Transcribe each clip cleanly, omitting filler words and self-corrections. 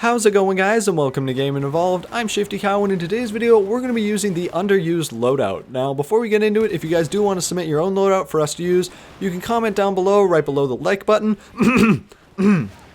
How's it going, guys, and welcome to Game Involved. I'm Shifty Cow, and in today's video we're going to be using the Underused Loadout. Now before we get into it, if you guys do want to submit your own loadout for us to use, you can comment down below, right below the like button.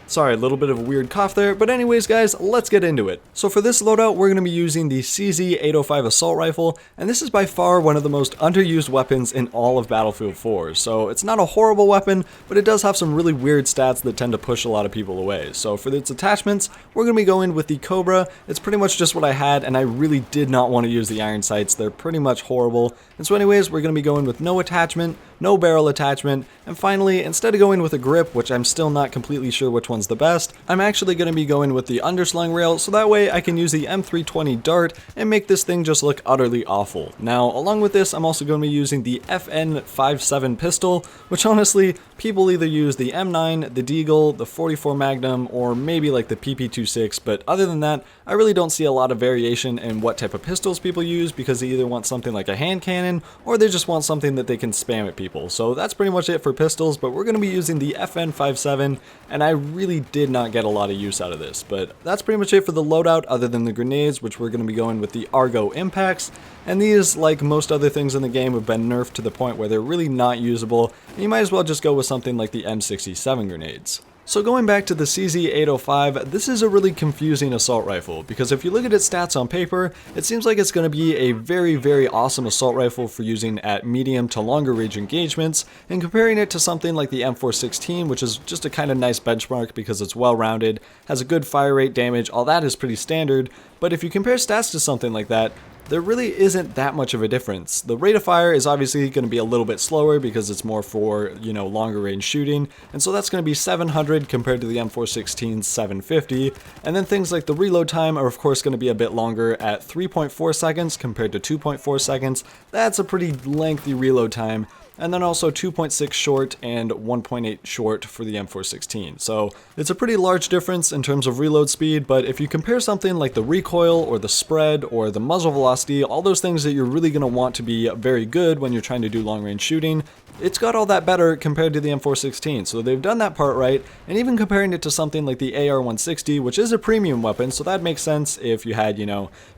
Sorry, a little bit of a weird cough there, but anyways guys, let's get into it. So for this loadout, we're going to be using the CZ-805 Assault Rifle, and this is by far one of the most underused weapons in all of Battlefield 4. So it's not a horrible weapon, but it does have some really weird stats that tend to push a lot of people away. So for its attachments, we're going to be going with the Cobra. It's pretty much just what I had, and I really did not want to use the iron sights. They're pretty much horrible. And so anyways, we're going to be going with no attachment, no barrel attachment, and finally, instead of going with a grip, which I'm still not completely sure which one's the best, I'm actually going to be going with the underslung rail, so that way I can use the M320 dart and make this thing just look utterly awful. Now, along with this, I'm also going to be using the FN57 pistol, which honestly, people either use the M9, the Deagle, the 44 Magnum, or maybe like the PP26, but other than that, I really don't see a lot of variation in what type of pistols people use, because they either want something like a hand cannon, or they just want something that they can spam at people. So that's pretty much it for pistols, but we're going to be using the FN57, and I really did not get a lot of use out of this. But that's pretty much it for the loadout, other than the grenades, which we're going to be going with the Argo Impacts, and these, like most other things in the game, have been nerfed to the point where they're really not usable, and you might as well just go with something like the M67 grenades. So going back to the CZ-805, this is a really confusing assault rifle, because if you look at its stats on paper, it seems like it's going to be a very awesome assault rifle for using at medium to longer range engagements, and comparing it to something like the M416, which is just a kind of nice benchmark because it's well rounded, has a good fire rate, damage, all that is pretty standard, but if you compare stats to something like that, there really isn't that much of a difference. The rate of fire is obviously going to be a little bit slower because it's more for, longer range shooting, and so that's going to be 700 compared to the M416's 750, and then things like the reload time are of course going to be a bit longer at 3.4 seconds compared to 2.4 seconds. That's a pretty lengthy reload time. And then also 2.6 short and 1.8 short for the M416. So it's a pretty large difference in terms of reload speed, but if you compare something like the recoil or the spread or the muzzle velocity, all those things that you're really going to want to be very good when you're trying to do long range shooting, it's got all that better compared to the M416. So they've done that part right, and even comparing it to something like the AR-160, which is a premium weapon, so that makes sense if you had,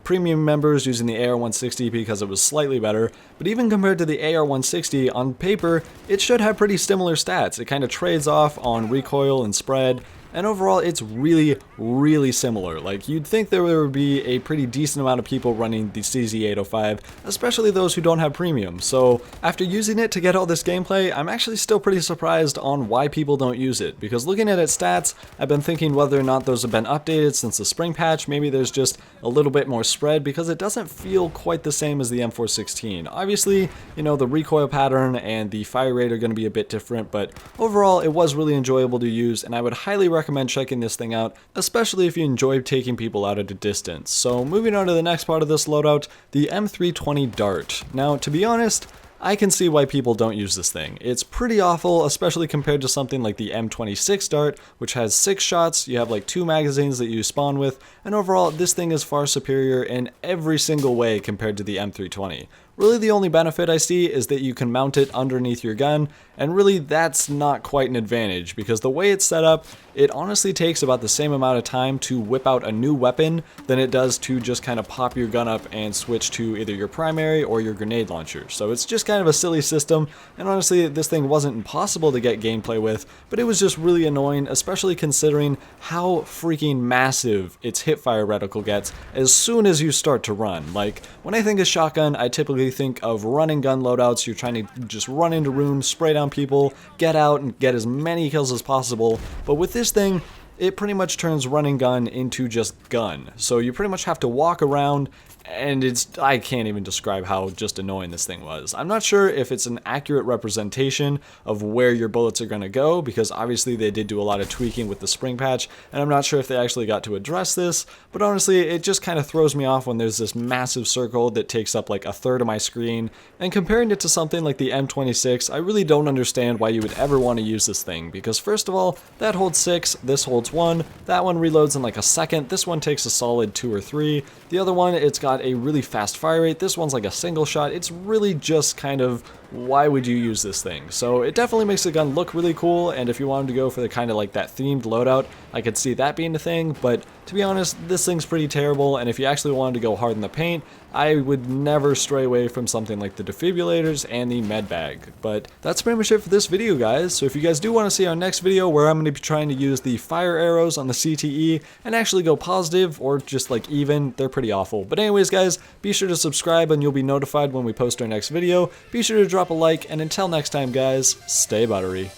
premium members using the AR-160 because it was slightly better, but even compared to the AR-160, on paper, it should have pretty similar stats. It kind of trades off on recoil and spread, and overall it's really similar. Like, you'd think there would be a pretty decent amount of people running the CZ-805, especially those who don't have premium. So after using it to get all this gameplay, I'm actually still pretty surprised on why people don't use it, because looking at its stats, I've been thinking whether or not those have been updated since the spring patch. Maybe there's just a little bit more spread, because it doesn't feel quite the same as the M416. Obviously, the recoil pattern and the fire rate are going to be a bit different, but overall it was really enjoyable to use, and I would highly recommend checking this thing out, especially if you enjoy taking people out at a distance. So moving on to the next part of this loadout, the M320 dart. Now, to be honest, I can see why people don't use this thing. It's pretty awful, especially compared to something like the M26 dart, which has 6 shots, you have like 2 magazines that you spawn with, and overall this thing is far superior in every single way compared to the M320. Really the only benefit I see is that you can mount it underneath your gun, and really that's not quite an advantage, because the way it's set up, it honestly takes about the same amount of time to whip out a new weapon than it does to just kind of pop your gun up and switch to either your primary or your grenade launcher. So it's just kind of a silly system, and honestly this thing wasn't impossible to get gameplay with, but it was just really annoying, especially considering how freaking massive its hipfire reticle gets as soon as you start to run. Like, when I think of shotgun, I typically think of running gun loadouts. You're trying to just run into rooms, spray down people, get out and get as many kills as possible, but with this thing, it pretty much turns running gun into just gun. So you pretty much have to walk around, and I can't even describe how just annoying this thing was. I'm not sure if it's an accurate representation of where your bullets are going to go, because obviously they did do a lot of tweaking with the spring patch, and I'm not sure if they actually got to address this, but honestly it just kind of throws me off when there's this massive circle that takes up like a third of my screen, and comparing it to something like the M26, I really don't understand why you would ever want to use this thing, because first of all, that holds 6, this holds 1, that one reloads in like a second, this one takes a solid 2 or 3, the other one, it's got a really fast fire rate, this one's like a single shot. It's really just kind of why would you use this thing? So it definitely makes the gun look really cool, and if you wanted to go for the kind of like that themed loadout, I could see that being the thing, but to be honest, this thing's pretty terrible, and if you actually wanted to go hard in the paint, I would never stray away from something like the defibrillators and the med bag. But that's pretty much it for this video, guys. So if you guys do want to see our next video where I'm going to be trying to use the fire arrows on the CTE and actually go positive or just like even, they're pretty awful. But anyways, guys, be sure to subscribe and you'll be notified when we post our next video. Be sure to drop a like, and until next time, guys, stay buttery.